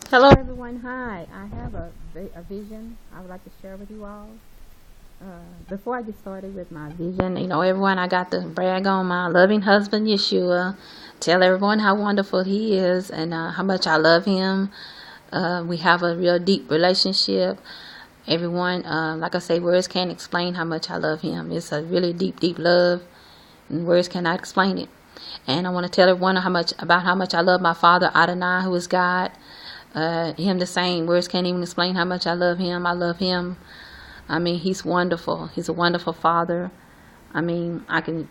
Hello everyone, hi. I have a vision I would like to share with you all. Before I get started with my vision, everyone, I got to brag on my loving husband, Yeshua. Tell everyone how wonderful he is and how much I love him. We have a real deep relationship. Everyone, like I say, words can't explain how much I love him. It's a really deep, deep love, and words cannot explain it. And I want to tell everyone about how much I love my Father, Adonai, who is God. Him the same. Words can't even explain how much I love him. I love him. I mean, he's wonderful. He's a wonderful father. I mean, I can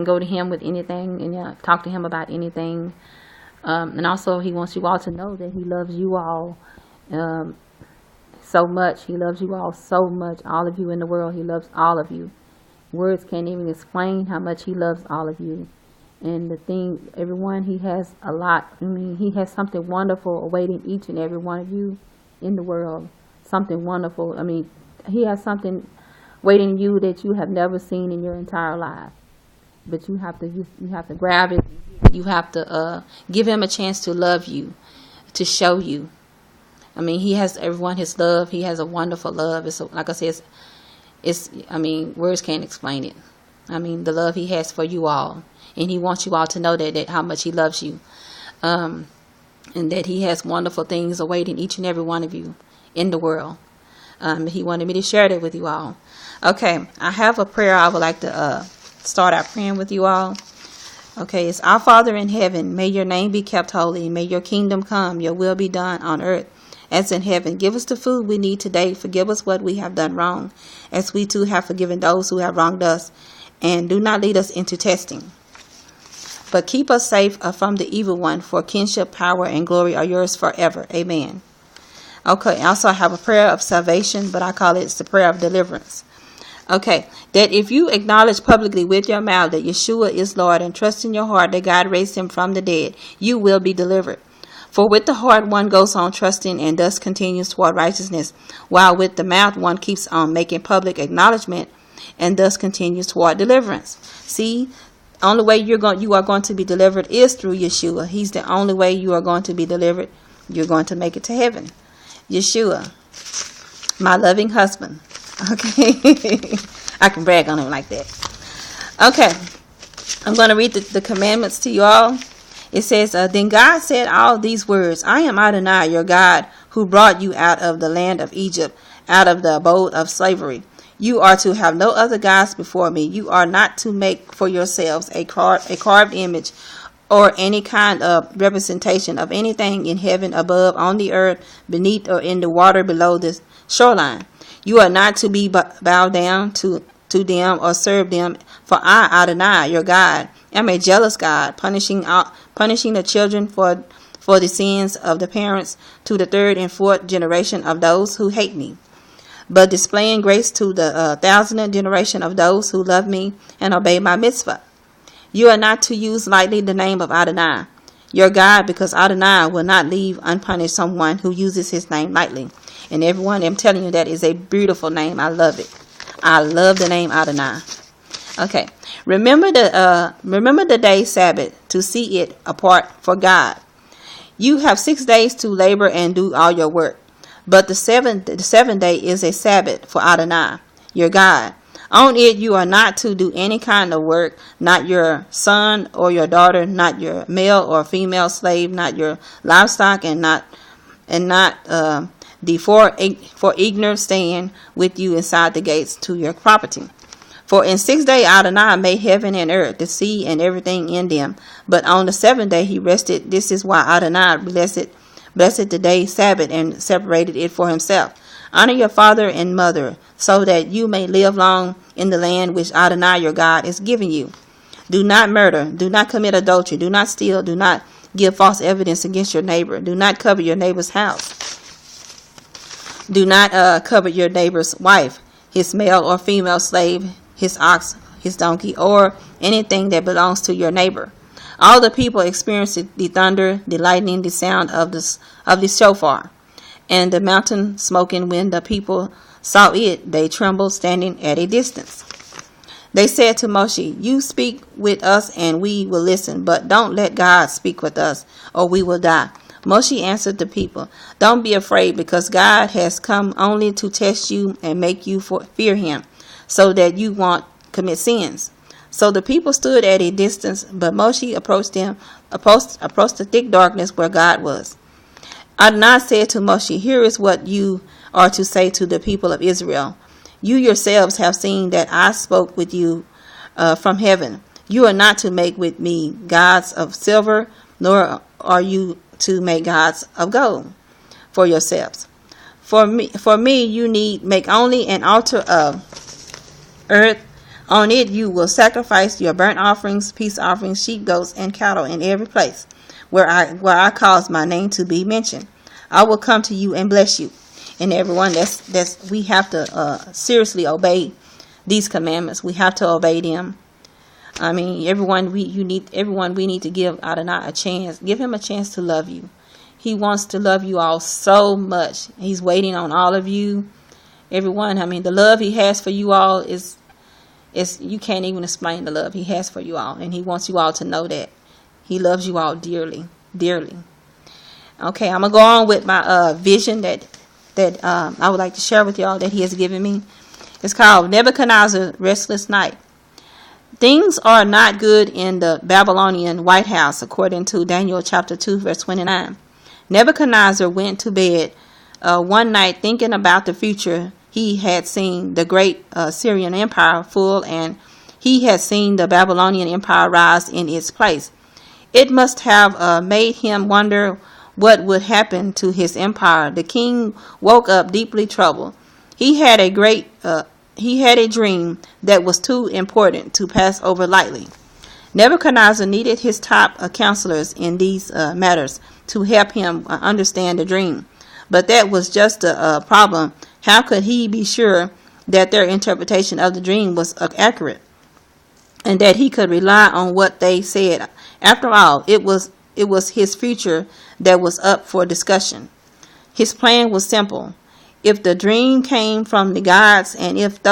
go to him with anything and talk to him about anything. And also, he wants you all to know that he loves you all so much. He loves you all so much. All of you in the world, he loves all of you. Words can't even explain how much he loves all of you. And the thing, everyone, he has a lot. I mean, he has something wonderful awaiting each and every one of you in the world. Something wonderful. I mean, he has something waiting you that you have never seen in your entire life. But you have to grab it. You have to give him a chance to love you, to show you. I mean, he has everyone his love. He has a wonderful love. Like I said, I mean, words can't explain it. I mean, the love he has for you all. And he wants you all to know that how much he loves you. And that he has wonderful things awaiting each and every one of you in the world. He wanted me to share that with you all. Okay, I have a prayer I would like to start out praying with you all. Okay, it's Our Father in heaven, may your name be kept holy. May your kingdom come, your will be done on earth as in heaven. Give us the food we need today. Forgive us what we have done wrong, as we too have forgiven those who have wronged us. And do not lead us into testing, but keep us safe from the evil one, for kinship, power, and glory are yours forever. Amen. Okay, also I have a prayer of salvation, but I call it the prayer of deliverance. Okay, that if you acknowledge publicly with your mouth that Yeshua is Lord and trust in your heart that God raised him from the dead, you will be delivered. For with the heart one goes on trusting and thus continues toward righteousness, while with the mouth one keeps on making public acknowledgement and thus continues toward deliverance. See, only way you are going to be delivered is through Yeshua. He's the only way you are going to be delivered. You're going to make it to heaven. Yeshua, my loving husband. Okay. I can brag on him like that. Okay. I'm going to read the commandments to you all. It says, Then God said all these words, I am Adonai, your God, who brought you out of the land of Egypt, out of the abode of slavery. You are to have no other gods before me. You are not to make for yourselves a carved image or any kind of representation of anything in heaven above, on the earth, beneath, or in the water below the shoreline. You are not to be bowed down to them or serve them, for I, Adonai, your God, am a jealous God, punishing the children for the sins of the parents to the third and fourth generation of those who hate me, but displaying grace to the thousandth generation of those who love me and obey my mitzvah. You are not to use lightly the name of Adonai, your God, because Adonai will not leave unpunished someone who uses his name lightly. And everyone, I'm telling you, that is a beautiful name. I love it. I love the name Adonai. Okay. Remember the day Sabbath to see it apart for God. You have 6 days to labor and do all your work. But the seventh day is a Sabbath for Adonai, your God. On it you are not to do any kind of work, not your son or your daughter, not your male or female slave, not your livestock, and not the foreigner staying with you inside the gates to your property. For in 6 days Adonai made heaven and earth, the sea, and everything in them. But on the 7th day he rested. This is why Adonai blessed the day Sabbath and separated it for himself. Honor your father and mother, so that you may live long in the land which Adonai your God is giving you. Do not murder. Do not commit adultery. Do not steal. Do not give false evidence against your neighbor. Do not covet your neighbor's house. Do not covet your neighbor's wife, his male or female slave, his ox, his donkey, or anything that belongs to your neighbor. All the people experienced the thunder, the lightning, the sound of the shofar, and the mountain smoking. When the people saw it, they trembled, standing at a distance. They said to Moshe, You speak with us and we will listen, but don't let God speak with us, or we will die. Moshe answered the people, "Don't be afraid, because God has come only to test you and make you fear him, so that you won't commit sins." So the people stood at a distance, but Moshe approached the thick darkness where God was. Adonai said to Moshe, "Here is what you are to say to the people of Israel. You yourselves have seen that I spoke with you from heaven. You are not to make with me gods of silver, nor are you to make gods of gold for yourselves. For me, you need make only an altar of earth. On it you will sacrifice your burnt offerings, peace offerings, sheep, goats, and cattle in every place where I cause my name to be mentioned. I will come to you and bless you." And everyone, we have to seriously obey these commandments. We have to obey them. I mean, everyone we need to give Adonai a chance. Give him a chance to love you. He wants to love you all so much. He's waiting on all of you. Everyone, I mean, the love he has for you all is you can't even explain the love he has for you all. And he wants you all to know that. He loves you all dearly, dearly. Okay, I'm going to go on with my vision that I would like to share with y'all that he has given me. It's called Nebuchadnezzar's Restless Night. Things are not good in the Babylonian White House, according to Daniel chapter 2, verse 29. Nebuchadnezzar went to bed one night thinking about the future. He had seen the great Syrian Empire fall, and he had seen the Babylonian Empire rise in its place. It must have made him wonder what would happen to his empire. The king woke up deeply troubled. He had a dream that was too important to pass over lightly. Nebuchadnezzar needed his top counselors in these matters to help him understand the dream. But that was just a problem. How could he be sure that their interpretation of the dream was accurate and that he could rely on what they said? After all, it was his future that was up for discussion. His plan was simple. If the dream came from the gods, and if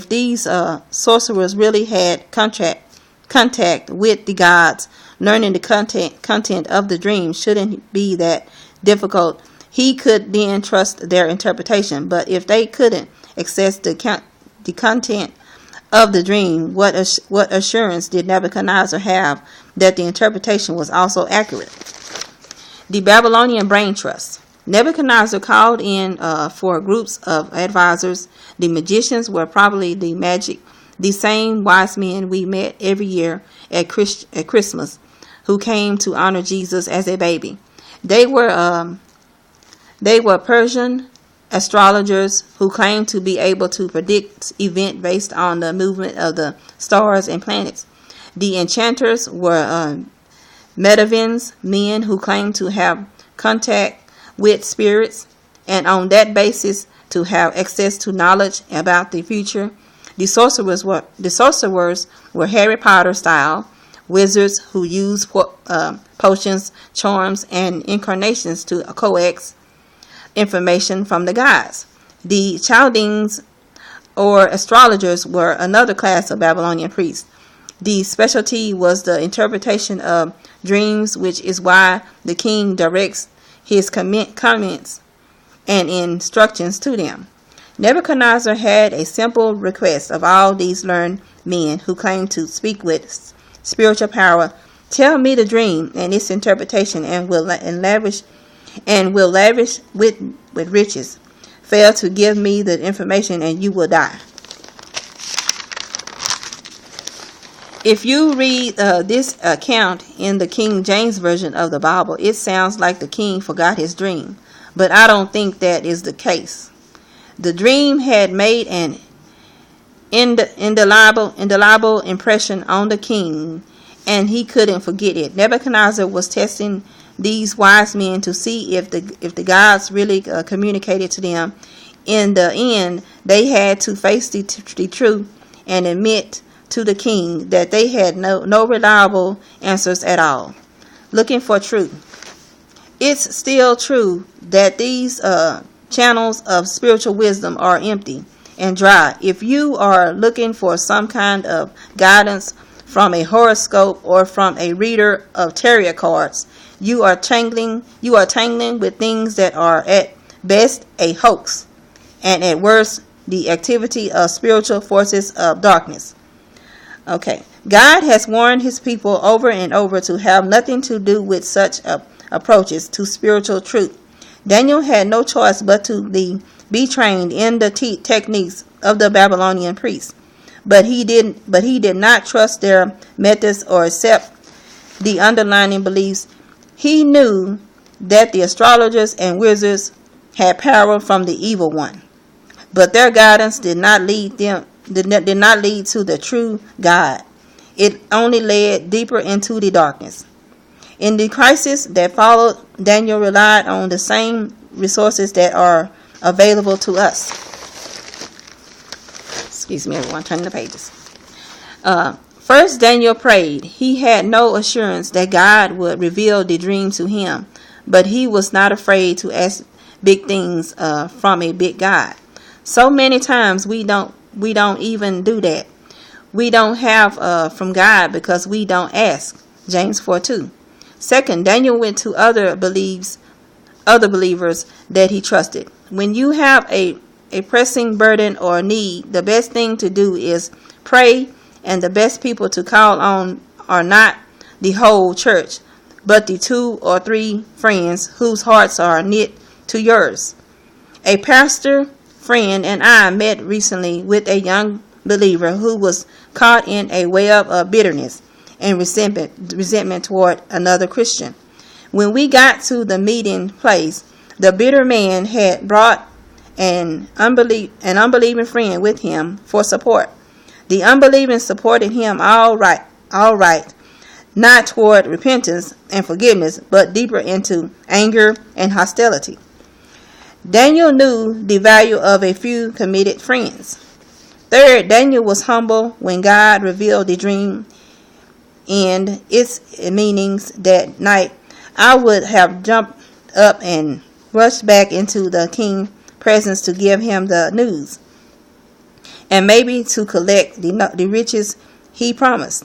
these sorcerers really had contact with the gods, learning the content of the dream shouldn't be that difficult. He could then trust their interpretation. But if they couldn't access the content of the dream, what assurance did Nebuchadnezzar have that the interpretation was also accurate? The Babylonian Brain Trust. Nebuchadnezzar called in for groups of advisors. The magicians were probably the same wise men we met every year at Christmas, who came to honor Jesus as a baby. They were Persian astrologers who claimed to be able to predict events based on the movement of the stars and planets. The enchanters were Medivans, men who claimed to have contact with spirits, and on that basis to have access to knowledge about the future. The sorcerers were Harry Potter style wizards who used potions, charms, and incarnations to coax information from the gods. The Chaldeans or astrologers were another class of Babylonian priests. The specialty was the interpretation of dreams, which is why the king directs his comments and instructions to them. Nebuchadnezzar had a simple request of all these learned men who claimed to speak with spiritual power. Tell me the dream and its interpretation, and will lavish with riches. Fail to give me the information, and you will die. If you read this account in the King James Version of the Bible, it sounds like the king forgot his dream. But I don't think that is the case. The dream had made an indelible impression on the king, and he couldn't forget it. Nebuchadnezzar was testing these wise men to see if the gods really communicated to them. In the end, they had to face the truth and admit to the king that they had no reliable answers at all. Looking for truth. It's still true that these channels of spiritual wisdom are empty and dry. If you are looking for some kind of guidance from a horoscope or from a reader of tarot cards, You are tangling with things that are at best a hoax, and at worst the activity of spiritual forces of darkness. Okay. God has warned his people over and over to have nothing to do with such approaches to spiritual truth. Daniel had no choice but to be trained in the techniques of the Babylonian priests. But he did not trust their methods or accept the underlying beliefs. He knew that the astrologers and wizards had power from the evil one, but their guidance did not lead to the true God. It only led deeper into the darkness. In the crisis that followed, Daniel relied on the same resources that are available to us. Excuse me, everyone, turning the pages. First, Daniel prayed. He had no assurance that God would reveal the dream to him, but he was not afraid to ask big things from a big God. So many times we don't even do that. We don't have from God because we don't ask. James 4:2. Second, Daniel went to other believers that he trusted. When you have a pressing burden or need, the best thing to do is pray, and the best people to call on are not the whole church, but the 2 or 3 friends whose hearts are knit to yours. A pastor friend and I met recently with a young believer who was caught in a web of bitterness and resentment toward another Christian. When we got to the meeting place, the bitter man had brought an unbelieving friend with him for support. The unbelieving supported him all right, not toward repentance and forgiveness, but deeper into anger and hostility. Daniel knew the value of a few committed friends. Third, Daniel was humble when God revealed the dream and its meanings that night. I would have jumped up and rushed back into the king's presence to give him the news, and maybe to collect the riches he promised.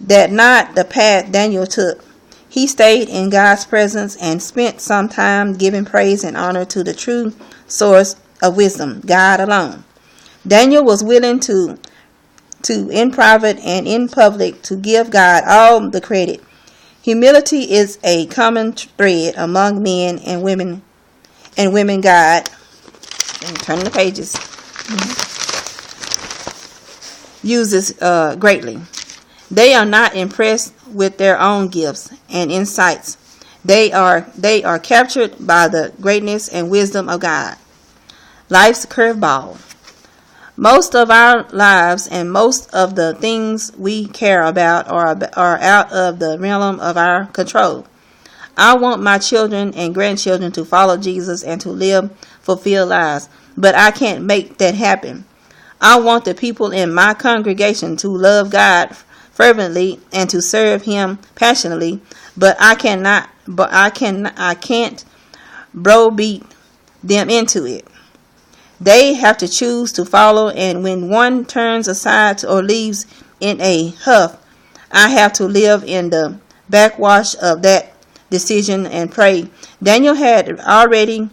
That not the path Daniel took. He stayed in God's presence and spent some time giving praise and honor to the true source of wisdom, God alone. Daniel was willing to in private and in public to give God all the credit. Humility is a common thread among men and women God. Turn the pages. Uses greatly. They are not impressed with their own gifts and insights. They are captured by the greatness and wisdom of God. Life's curveball. Most of our lives and most of the things we care about are out of the realm of our control. I want my children and grandchildren to follow Jesus and to live fulfilled lives, but I can't make that happen. I want the people in my congregation to love God fervently and to serve him passionately, but I can't browbeat them into it. They have to choose to follow, and when one turns aside or leaves in a huff, I have to live in the backwash of that decision and pray. Daniel had already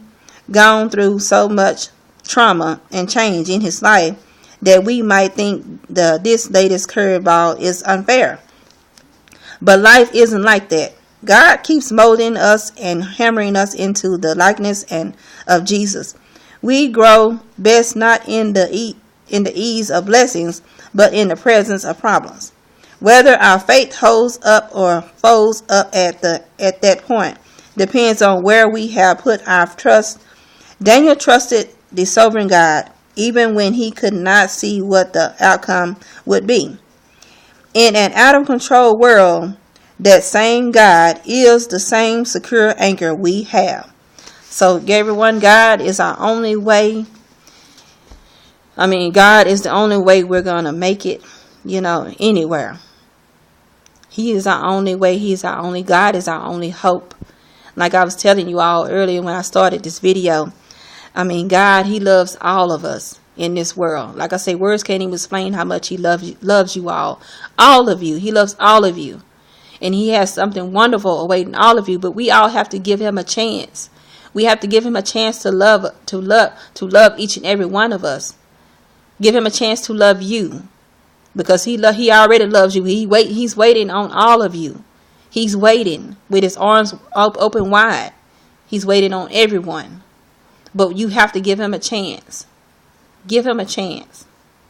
gone through so much trauma and change in his life that we might think this latest curveball is unfair. But life isn't like that. God keeps molding us and hammering us into the likeness of Jesus. We grow best not in the ease of blessings, but in the presence of problems. Whether our faith holds up or folds up at that point depends on where we have put our trust. Daniel trusted the sovereign God, even when he could not see what the outcome would be. In an out-of-control world, that same God is the same secure anchor we have. So, everyone, God is our only way. God is the only way we're going to make it, anywhere. He is our only way. God is our only hope. Like I was telling you all earlier when I started this video, God, he loves all of us in this world. Like I say, words can't even explain how much he loves you all. All of you. He loves all of you. and he has something wonderful awaiting all of you. But we all have to give him a chance. We have to give him a chance to love each and every one of us. Give him a chance to love you, because he already loves you. He's waiting on all of you. He's waiting with his arms open wide. He's waiting on everyone. But you have to give him a chance. Give him a chance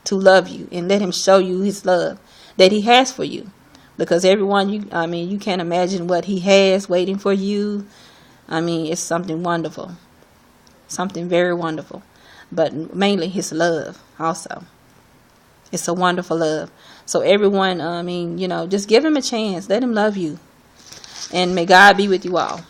to love you, and let him show you his love that he has for you. Because everyone, you can't imagine what he has waiting for you. It's something wonderful. Something very wonderful. But mainly his love also. It's a wonderful love. So everyone, just give him a chance. Let him love you. And may God be with you all.